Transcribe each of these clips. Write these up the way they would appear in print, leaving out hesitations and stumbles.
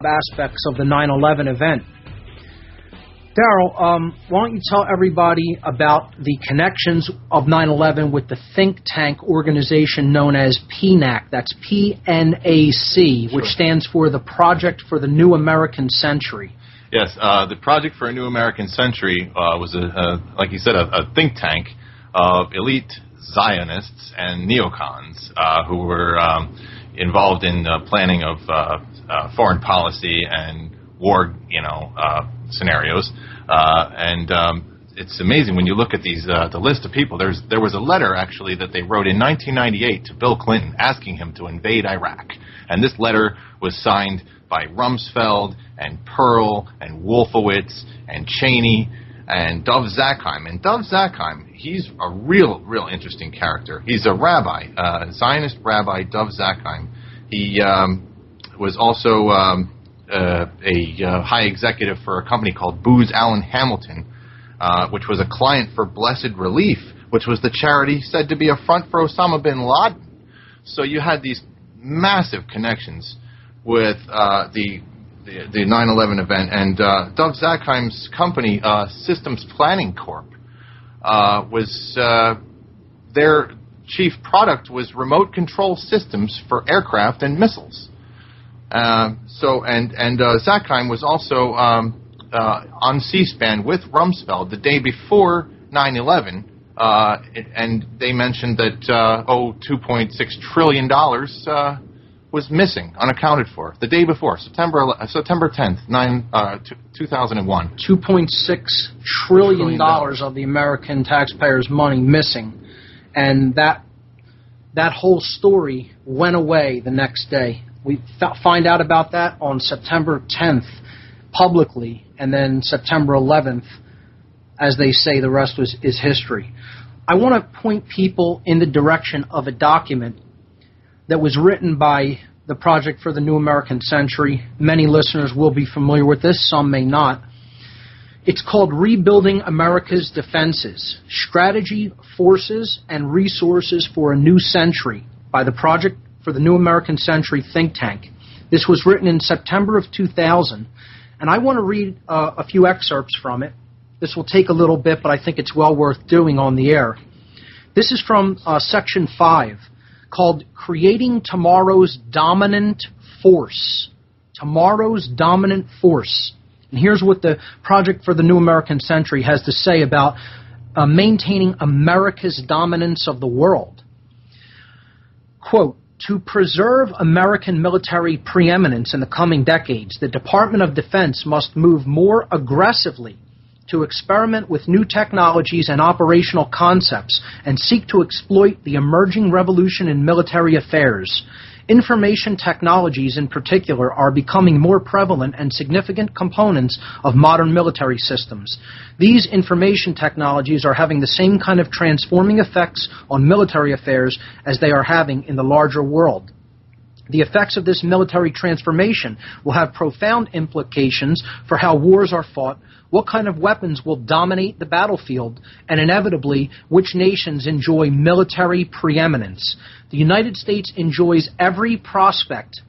aspects of the 9/11 event. Daryl, why don't you tell everybody about the connections of 9/11 with the think tank organization known as PNAC, that's P-N-A-C, which stands for the Project for the New American Century. Yes, the Project for a New American Century was, like you said, a think tank of elite Zionists and neocons who were involved in planning of foreign policy and war, scenarios. It's amazing when you look at these the list of people. There was a letter actually that they wrote in 1998 to Bill Clinton asking him to invade Iraq, and this letter was signed by Rumsfeld and Pearl and Wolfowitz and Cheney and Dov Zakheim. And Dov Zakheim, he's a real interesting character. He's a rabbi, a Zionist rabbi, Dov Zakheim. He was also a high executive for a company called Booz Allen Hamilton, which was a client for Blessed Relief, which was the charity said to be a front for Osama bin Laden. So you had these massive connections with the 9/11 event, and Dov Zakheim's company, Systems Planning Corp, was their chief product was remote control systems for aircraft and missiles. Zakheim was also on C-SPAN with Rumsfeld the day before 9/11, and they mentioned that $2.6 trillion was missing, unaccounted for, the day before, September 10th, 2001. $2.6 trillion of the American taxpayers' money missing, and that whole story went away the next day. We find out about that on September 10th publicly, and then September 11th, as they say, the rest is history. I want to point people in the direction of a document that was written by the Project for the New American Century. Many listeners will be familiar with this, some may not. It's called Rebuilding America's Defenses, Strategy, Forces, and Resources for a New Century by the Project for the New American Century think tank. This was written in September of 2000, and I want to read a few excerpts from it. This will take a little bit, but I think it's well worth doing on the air. This is from Section 5, called Creating Tomorrow's Dominant Force. Tomorrow's Dominant Force. And here's what the Project for the New American Century has to say about maintaining America's dominance of the world. Quote, to preserve American military preeminence in the coming decades, the Department of Defense must move more aggressively to experiment with new technologies and operational concepts and seek to exploit the emerging revolution in military affairs. Information technologies in particular are becoming more prevalent and significant components of modern military systems. These information technologies are having the same kind of transforming effects on military affairs as they are having in the larger world. The effects of this military transformation will have profound implications for how wars are fought, what kind of weapons will dominate the battlefield, and inevitably which nations enjoy military preeminence. The United States enjoys every prospect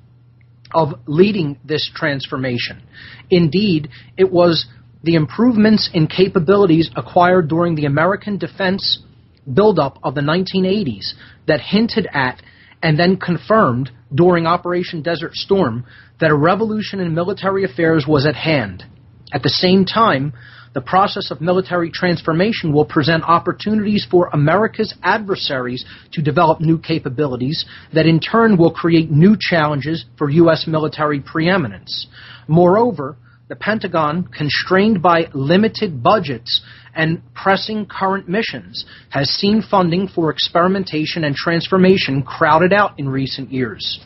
of leading this transformation. Indeed, it was the improvements in capabilities acquired during the American defense buildup of the 1980s that hinted at and then confirmed during Operation Desert Storm that a revolution in military affairs was at hand. At the same time, the process of military transformation will present opportunities for America's adversaries to develop new capabilities that in turn will create new challenges for U.S. military preeminence. Moreover, the Pentagon, constrained by limited budgets and pressing current missions, has seen funding for experimentation and transformation crowded out in recent years.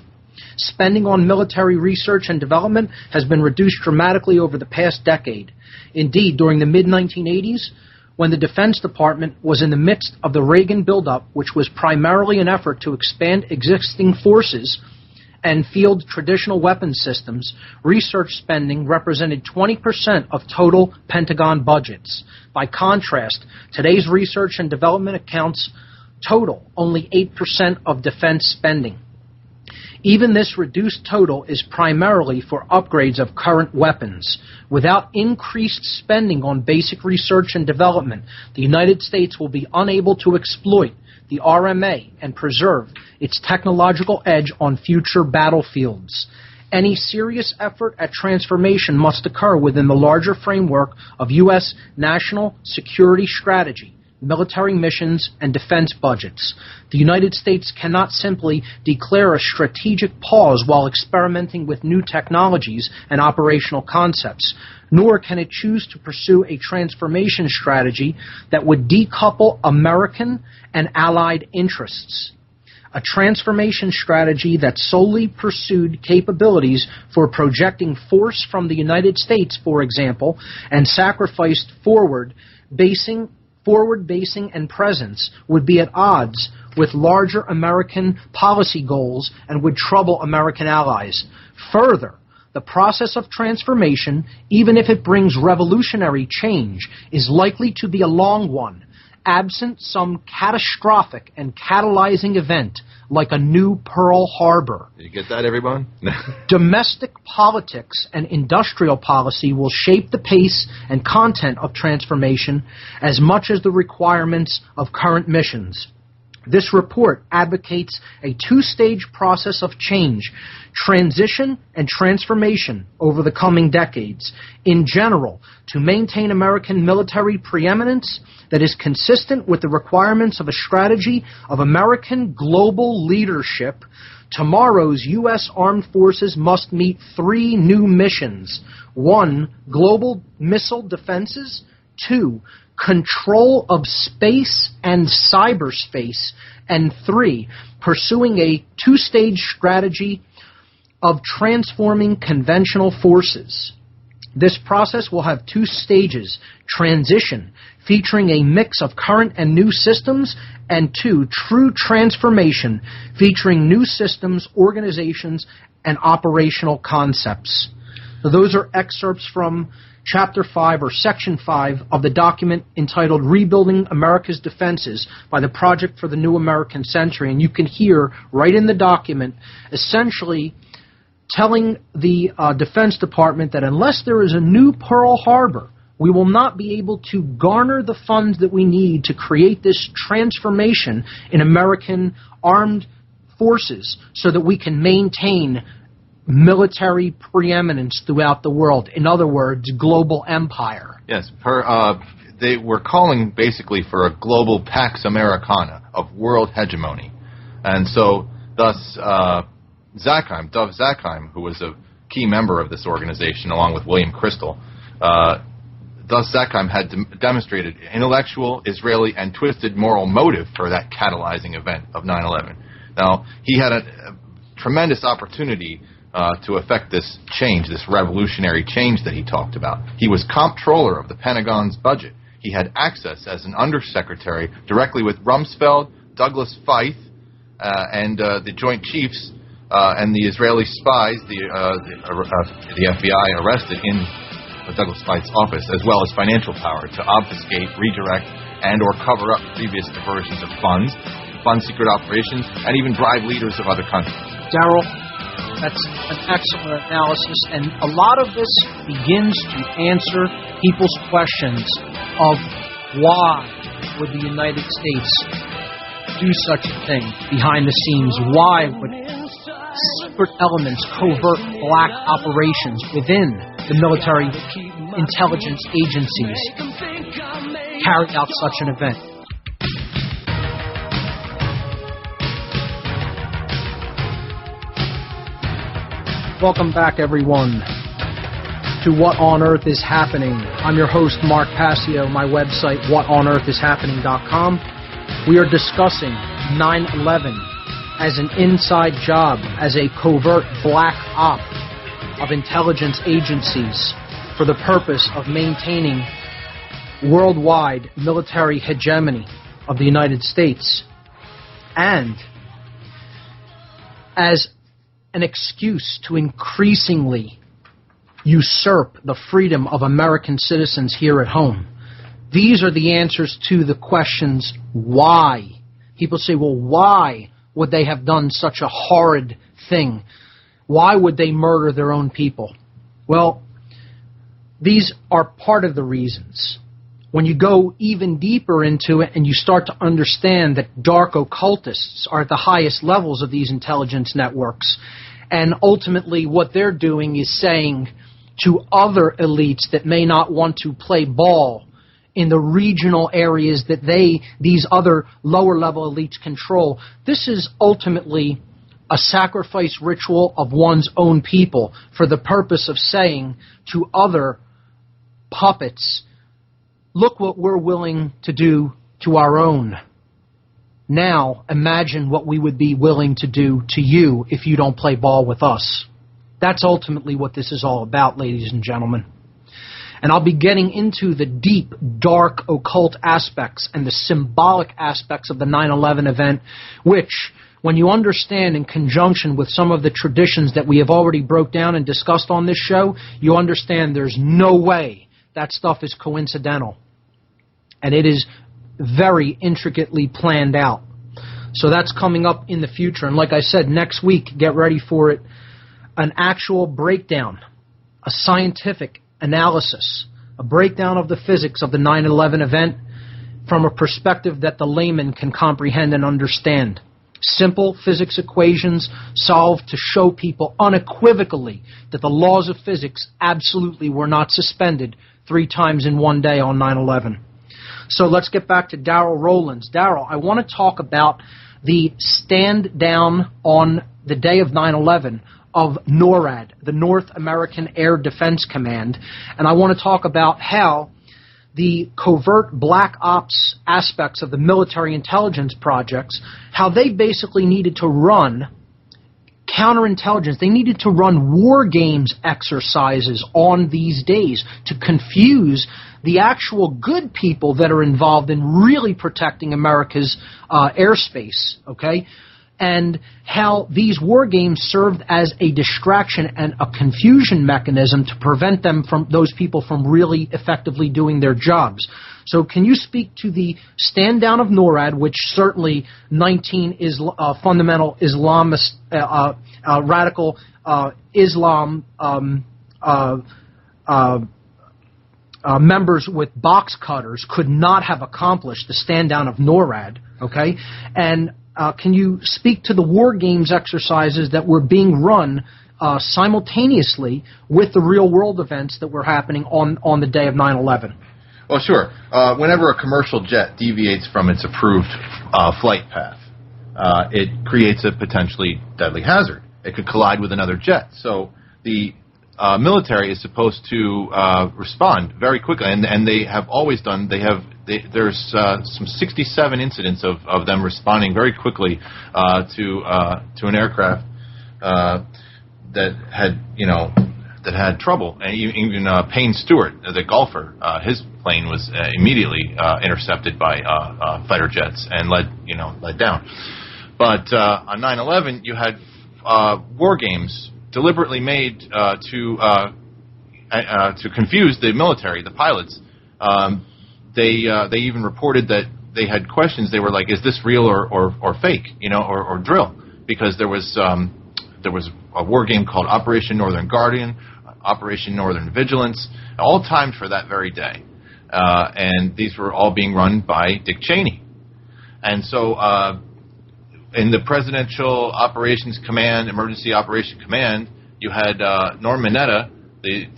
Spending on military research and development has been reduced dramatically over the past decade. Indeed, during the mid-1980s, when the Defense Department was in the midst of the Reagan buildup, which was primarily an effort to expand existing forces and field traditional weapons systems, research spending represented 20% of total Pentagon budgets. By contrast, today's research and development accounts total only 8% of defense spending. Even this reduced total is primarily for upgrades of current weapons. Without increased spending on basic research and development, the United States will be unable to exploit the RMA and preserve its technological edge on future battlefields. Any serious effort at transformation must occur within the larger framework of U.S. national security strategy, military missions, and defense budgets. The United States cannot simply declare a strategic pause while experimenting with new technologies and operational concepts, nor can it choose to pursue a transformation strategy that would decouple American and allied interests. A transformation strategy that solely pursued capabilities for projecting force from the United States, for example, and sacrificed forward basing and presence would be at odds with larger American policy goals and would trouble American allies. Further, the process of transformation, even if it brings revolutionary change, is likely to be a long one, absent some catastrophic and catalyzing event like a new Pearl Harbor. You get that, everyone? Domestic politics and industrial policy will shape the pace and content of transformation as much as the requirements of current missions. This report advocates a two-stage process of change, transition and transformation over the coming decades. In general, to maintain American military preeminence that is consistent with the requirements of a strategy of American global leadership, tomorrow's U.S. Armed Forces must meet three new missions. 1, global missile defenses. 2, control of space and cyberspace. And 3, pursuing a two-stage strategy of transforming conventional forces. This process will have 2 stages: transition, featuring a mix of current and new systems, and 2, true transformation, featuring new systems, organizations, and operational concepts. So those are excerpts from Chapter 5 or Section 5 of the document entitled Rebuilding America's Defenses by the Project for the New American Century. And you can hear right in the document essentially telling the Defense Department that unless there is a new Pearl Harbor, we will not be able to garner the funds that we need to create this transformation in American armed forces so that we can maintain military preeminence throughout the world. In other words, global empire. Yes, they were calling basically for a global Pax Americana of world hegemony. And so thus Dov Zakheim, who was a key member of this organization along with William Kristol, thus Zakheim had demonstrated intellectual, Israeli, and twisted moral motive for that catalyzing event of 9/11. Now, he had a tremendous opportunity to effect this change, this revolutionary change that he talked about. He was comptroller of the Pentagon's budget. He had access as an undersecretary directly with Rumsfeld, Douglas Feith, and the Joint Chiefs and the Israeli spies the FBI arrested in Douglas Feith's office, as well as financial power to obfuscate, redirect, and or cover up previous diversions of funds, fund secret operations, and even bribe leaders of other countries. Darrell, that's an excellent analysis, and a lot of this begins to answer people's questions of why would the United States do such a thing behind the scenes? Why would secret elements, covert black operations within the military intelligence agencies carry out such an event? Welcome back, everyone, to What on Earth is Happening. I'm your host, Mark Passio. My website, whatonearthishappening.com. We are discussing 9/11 as an inside job, as a covert black op of intelligence agencies for the purpose of maintaining worldwide military hegemony of the United States, and as an excuse to increasingly usurp the freedom of American citizens here at home. These are the answers to the questions why. People say, well, why would they have done such a horrid thing. Why would they murder their own people? Well, these are part of the reasons. When you go even deeper into it and you start to understand that dark occultists are at the highest levels of these intelligence networks, and ultimately what they're doing is saying to other elites that may not want to play ball in the regional areas that these other lower level elites control, this is ultimately a sacrifice ritual of one's own people for the purpose of saying to other puppets, look what we're willing to do to our own. Now imagine what we would be willing to do to you if you don't play ball with us. That's ultimately what this is all about, ladies and gentlemen. And I'll be getting into the deep, dark, occult aspects and the symbolic aspects of the 9/11 event, which, when you understand in conjunction with some of the traditions that we have already broke down and discussed on this show, you understand there's no way that stuff is coincidental. And it is very intricately planned out. So that's coming up in the future. And like I said, next week, get ready for it, an actual breakdown, a scientific analysis, a breakdown of the physics of the 9/11 event from a perspective that the layman can comprehend and understand. Simple physics equations solved to show people unequivocally that the laws of physics absolutely were not suspended 3 times in one day on 9/11. So let's get back to Darrell Rowlands. Darrell, I want to talk about the stand down on the day of 9/11 of NORAD, the North American Air Defense Command, and I want to talk about how the covert black ops aspects of the military intelligence projects, how they basically needed to run counterintelligence. They needed to run war games exercises on these days to confuse the actual good people that are involved in really protecting America's airspace, okay? And how these war games served as a distraction and a confusion mechanism to prevent them from those people from really effectively doing their jobs. So can you speak to the stand down of NORAD, which certainly 19 fundamental Islamist, radical Islam members with box cutters could not have accomplished the stand down of NORAD, okay? And can you speak to the war games exercises that were being run simultaneously with the real world events that were happening on the day of 9/11? Well, sure. Whenever a commercial jet deviates from its approved flight path, it creates a potentially deadly hazard. It could collide with another jet. So the military is supposed to respond very quickly, and they have always done. There's some 67 incidents of them responding very quickly to an aircraft that had trouble. And even Payne Stewart, the golfer, his plane was immediately intercepted by fighter jets and led down. But on 9/11, you had war games deliberately made to confuse the military, the pilots. They even reported that they had questions. They were like, "Is this real or fake? Or drill?" Because there was a war game called Operation Northern Guardian, Operation Northern Vigilance, all timed for that very day, and these were all being run by Dick Cheney. And so, in the Presidential Operations Command, Emergency Operation Command, you had Norm Mineta, the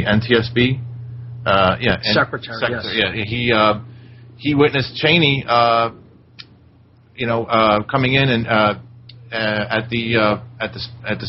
NTSB. Secretary. Yes. Yeah, he witnessed Cheney, coming in and at the